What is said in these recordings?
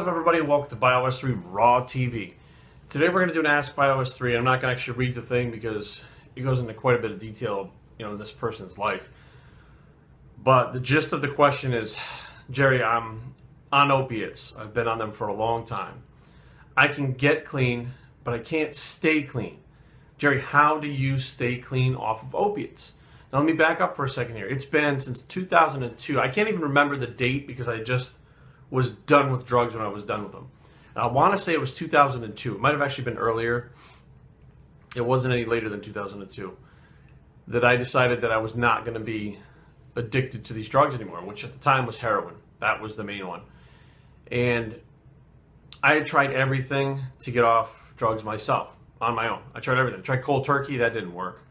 up, everybody? Welcome to Bios3 Raw TV. Today we're going to do an Ask Bios3. I'm not going to actually read the thing because it goes into quite a bit of detail, in this person's life. But the gist of the question is, Jerry, I'm on opiates. I've been on them for a long time. I can get clean, but I can't stay clean. Jerry, how do you stay clean off of opiates? Now let me back up for a second here. It's been since 2002. I can't even remember the date because I just was done with drugs when I was done with them. And I want to say it was 2002. It might have actually been earlier. It wasn't any later than 2002 that I decided that I was not going to be addicted to these drugs anymore, which at the time was heroin. That was the main one. And I had tried everything to get off drugs myself, on my own. I tried everything. I tried cold turkey. That didn't work.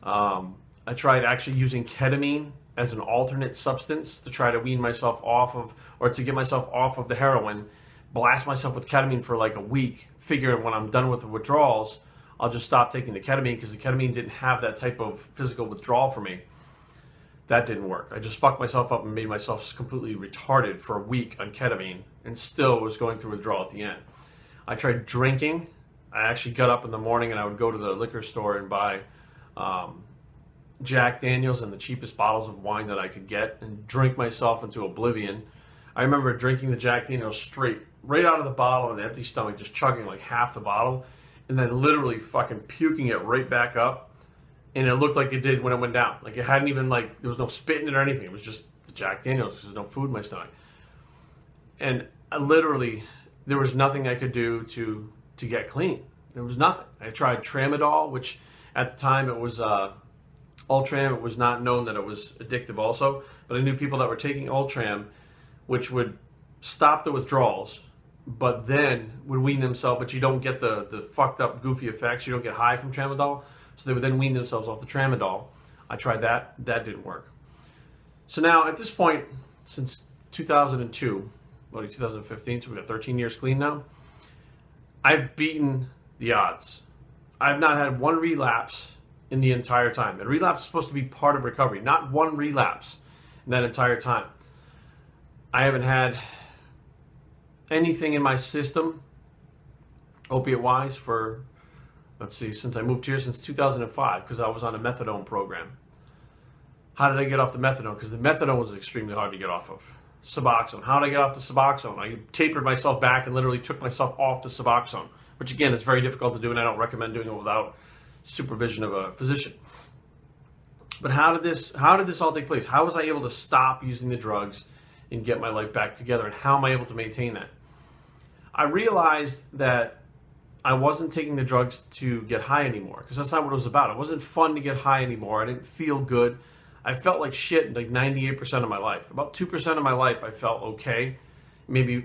I tried actually using ketamine as an alternate substance to try to wean myself off of, or to get myself off of the heroin, blast myself with ketamine for like a week, figuring when I'm done with the withdrawals, I'll just stop taking the ketamine because the ketamine didn't have that type of physical withdrawal for me. That didn't work. I just fucked myself up and made myself completely retarded for a week on ketamine and still was going through withdrawal at the end. I tried drinking. I actually got up in the morning and I would go to the liquor store and buy Jack Daniels and the cheapest bottles of wine that I could get and drink myself into oblivion. I remember drinking the Jack Daniels straight, right out of the bottle on an empty stomach, just chugging like half the bottle, and then literally fucking puking it right back up. And it looked like it did when it went down. Like it hadn't even, like, there was no spit in it or anything. It was just the Jack Daniels because there's no food in my stomach. And I literally, there was nothing I could do to get clean. There was nothing. I tried tramadol, which at the time it was Ultram. It was not known that it was addictive also, but I knew people that were taking Ultram, which would stop the withdrawals, but then would wean themselves, but you don't get the fucked up goofy effects. You don't get high from tramadol, so they would then wean themselves off the tramadol. I tried that. That didn't work. So now at this point, since 2002, well, 2015, so we've got 13 years clean now, I've beaten the odds. I've not had one relapse in the entire time. And relapse is supposed to be part of recovery, not one relapse in that entire time. I haven't had anything in my system, opiate-wise, for, let's see, since I moved here, since 2005, because I was on a methadone program. How did I get off the methadone? Because the methadone was extremely hard to get off of. Suboxone. How did I get off the Suboxone? I tapered myself back and literally took myself off the Suboxone, which again is very difficult to do, and I don't recommend doing it without supervision of a physician. But how did this all take place? How was I able to stop using the drugs and get my life back together, and how am I able to maintain that? I realized that I wasn't taking the drugs to get high anymore, because that's not what it was about. It wasn't fun to get high anymore. I didn't feel good. I felt like shit like 98% of my life. About 2% of my life I felt okay. Maybe,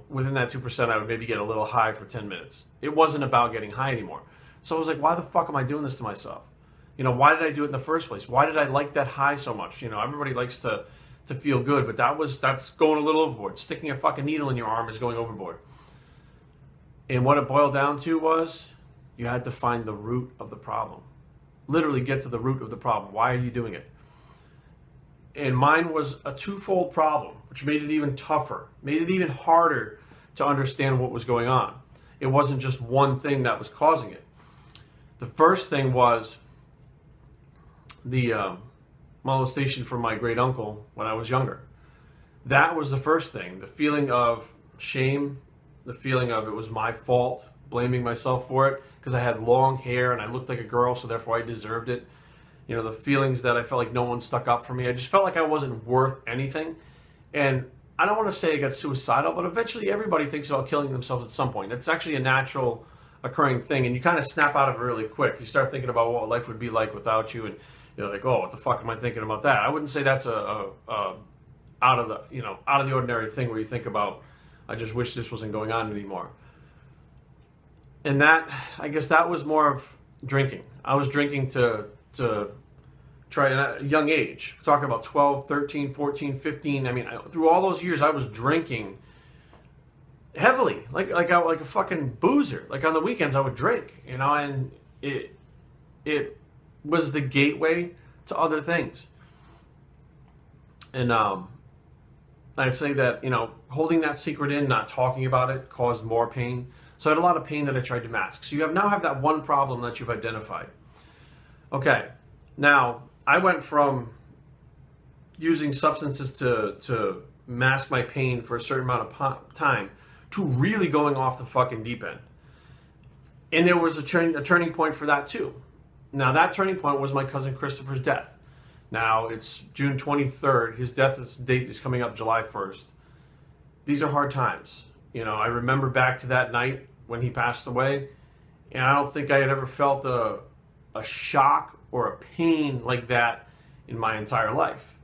within that 2% I would maybe get a little high for 10 minutes. It wasn't about getting high anymore. So I was like, why the fuck am I doing this to myself? Why did I do it in the first place? Why did I like that high so much? Everybody likes to feel good, but that's going a little overboard. Sticking a fucking needle in your arm is going overboard. And what it boiled down to was you had to find the root of the problem. Literally get to the root of the problem. Why are you doing it? And mine was a twofold problem, which made it even tougher, made it even harder to understand what was going on. It wasn't just one thing that was causing it. The first thing was the molestation from my great uncle when I was younger. That was the first thing. The feeling of shame, the feeling of it was my fault, blaming myself for it because I had long hair and I looked like a girl, so therefore I deserved it. The feelings that I felt like no one stuck up for me. I just felt like I wasn't worth anything. And I don't want to say I got suicidal, but eventually everybody thinks about killing themselves at some point. It's actually a natural occurring thing, and you kind of snap out of it really quick. You start thinking about what life would be like without you, and you're like, oh, what the fuck am I thinking about that? I wouldn't say that's a out of the ordinary thing where you think about, I just wish this wasn't going on anymore. And that, I guess that was more of drinking. I was drinking to try at a young age. We're talking about 12, 13, 14, 15. I mean, through all those years, I was drinking heavily, like a fucking boozer. Like on the weekends, I would drink, and it was the gateway to other things. And I'd say that, holding that secret in, not talking about it, caused more pain. So I had a lot of pain that I tried to mask. So you now have that one problem that you've identified. Okay, now I went from using substances to mask my pain for a certain amount of time to really going off the fucking deep end. And there was a turning point for that too. Now that turning point was my cousin Christopher's death. Now it's June 23rd. His death date is coming up July 1st. These are hard times. I remember back to that night when he passed away, and I don't think I had ever felt a shock or a pain like that in my entire life.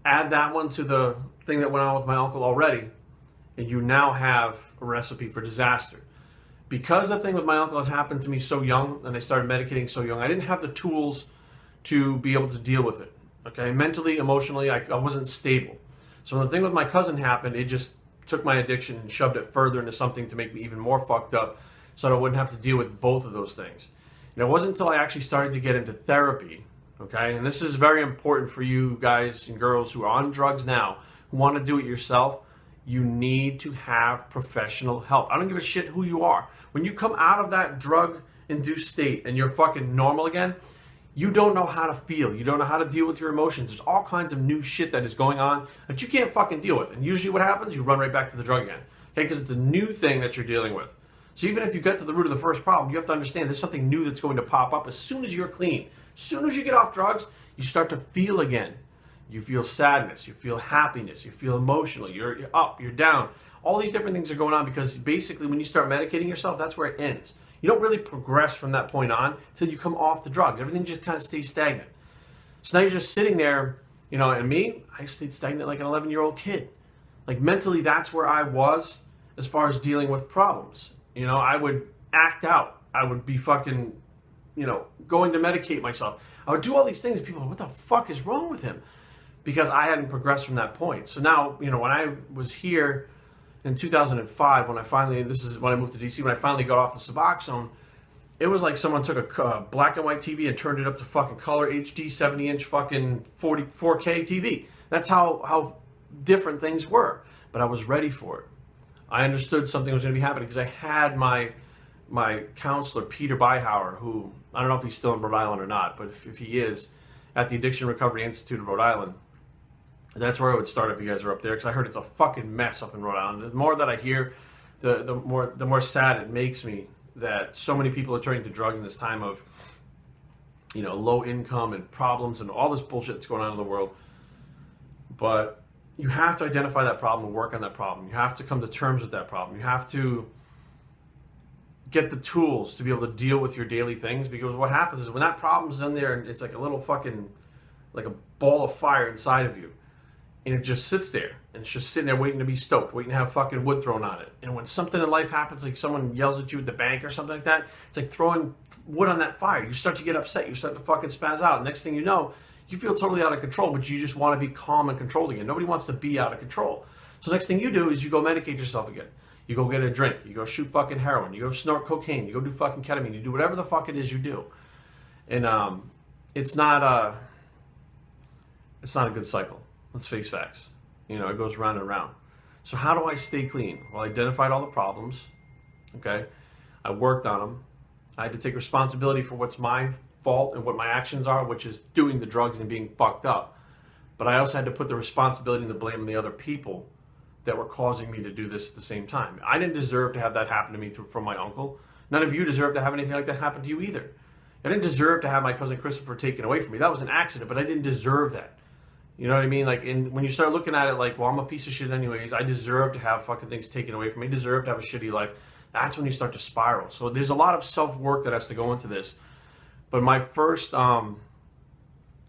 Add that one to the thing that went on with my uncle already, and you now have a recipe for disaster. Because the thing with my uncle had happened to me so young, and I started medicating so young, I didn't have the tools to be able to deal with it. Okay, mentally, emotionally, I wasn't stable. So when the thing with my cousin happened, it just took my addiction and shoved it further into something to make me even more fucked up, so that I wouldn't have to deal with both of those things. And it wasn't until I actually started to get into therapy, okay, and this is very important for you guys and girls who are on drugs now, who want to do it yourself. You need to have professional help. I don't give a shit who you are. When you come out of that drug-induced state and you're fucking normal again, you don't know how to feel. You don't know how to deal with your emotions. There's all kinds of new shit that is going on that you can't fucking deal with. And usually what happens, you run right back to the drug again. Okay, because it's a new thing that you're dealing with. So even if you get to the root of the first problem, you have to understand there's something new that's going to pop up as soon as you're clean. As soon as you get off drugs, you start to feel again. You feel sadness, you feel happiness, you feel emotional, you're up, you're down. All these different things are going on because basically when you start medicating yourself, that's where it ends. You don't really progress from that point on until you come off the drugs. Everything just kind of stays stagnant. So now you're just sitting there, and me, I stayed stagnant like an 11-year-old kid. Like mentally, that's where I was as far as dealing with problems. I would act out. I would be fucking, going to medicate myself. I would do all these things. People are like, what the fuck is wrong with him? Because I hadn't progressed from that point. So now, when I was here in 2005, this is when I moved to DC, when I finally got off the Suboxone, it was like someone took a black and white TV and turned it up to fucking color HD 70-inch fucking 4K TV. That's how different things were. But I was ready for it. I understood something was going to be happening because I had my counselor, Peter Beihauer, who, I don't know if he's still in Rhode Island or not, but if he is, at the Addiction Recovery Institute of Rhode Island. That's where I would start if you guys are up there, because I heard it's a fucking mess up in Rhode Island. The more that I hear, the more sad it makes me that so many people are turning to drugs in this time of, low income and problems and all this bullshit that's going on in the world. But you have to identify that problem and work on that problem. You have to come to terms with that problem. You have to get the tools to be able to deal with your daily things, because what happens is when that problem's in there and it's like a little fucking, like a ball of fire inside of you, and it just sits there, and it's just sitting there waiting to be stoked, waiting to have fucking wood thrown on it. And when something in life happens, like someone yells at you at the bank or something like that, it's like throwing wood on that fire. You start to get upset. You start to fucking spaz out. Next thing you know, you feel totally out of control, but you just want to be calm and controlled again. Nobody wants to be out of control. So next thing you do is you go medicate yourself again. You go get a drink. You go shoot fucking heroin. You go snort cocaine. You go do fucking ketamine. You do whatever the fuck it is you do. And it's not a good cycle. Let's face facts. It goes round and round. So how do I stay clean? Well, I identified all the problems. Okay. I worked on them. I had to take responsibility for what's my fault and what my actions are, which is doing the drugs and being fucked up. But I also had to put the responsibility and the blame on the other people that were causing me to do this at the same time. I didn't deserve to have that happen to me from my uncle. None of you deserve to have anything like that happen to you either. I didn't deserve to have my cousin Christopher taken away from me. That was an accident, but I didn't deserve that. You know what I mean? Like, when you start looking at it like, well, I'm a piece of shit anyways, I deserve to have fucking things taken away from me, I deserve to have a shitty life. That's when you start to spiral. So there's a lot of self-work that has to go into this. But my first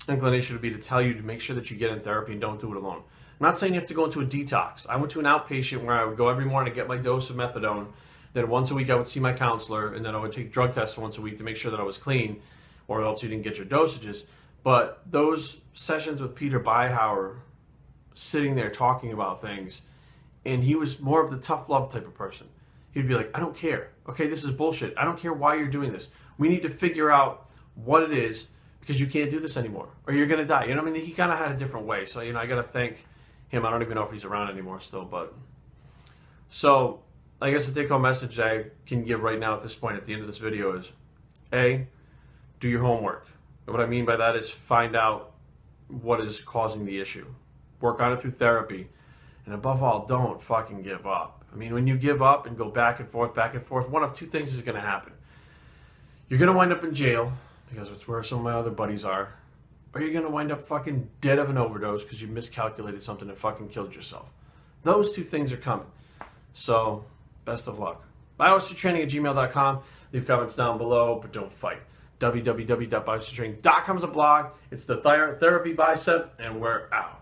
inclination would be to tell you to make sure that you get in therapy and don't do it alone. I'm not saying you have to go into a detox. I went to an outpatient where I would go every morning to get my dose of methadone. Then once a week I would see my counselor, and then I would take drug tests once a week to make sure that I was clean, or else you didn't get your dosages. But those sessions with Peter Beihauer, sitting there talking about things, and he was more of the tough love type of person. He'd be like, I don't care. Okay, this is bullshit. I don't care why you're doing this. We need to figure out what it is, because you can't do this anymore, or you're going to die. You know what I mean? He kind of had a different way. So, I got to thank him. I don't even know if he's around anymore still, but so I guess the take-home message I can give right now at this point at the end of this video is, A, do your homework. And what I mean by that is find out what is causing the issue. Work on it through therapy. And above all, don't fucking give up. I mean, when you give up and go back and forth, one of two things is going to happen. You're going to wind up in jail, because that's where some of my other buddies are, or you're going to wind up fucking dead of an overdose because you miscalculated something and fucking killed yourself. Those two things are coming. So, best of luck. Bios3training@gmail.com. Leave comments down below, but don't fight. www.bios3training.com is a blog. It's the therapy bicep, and we're out.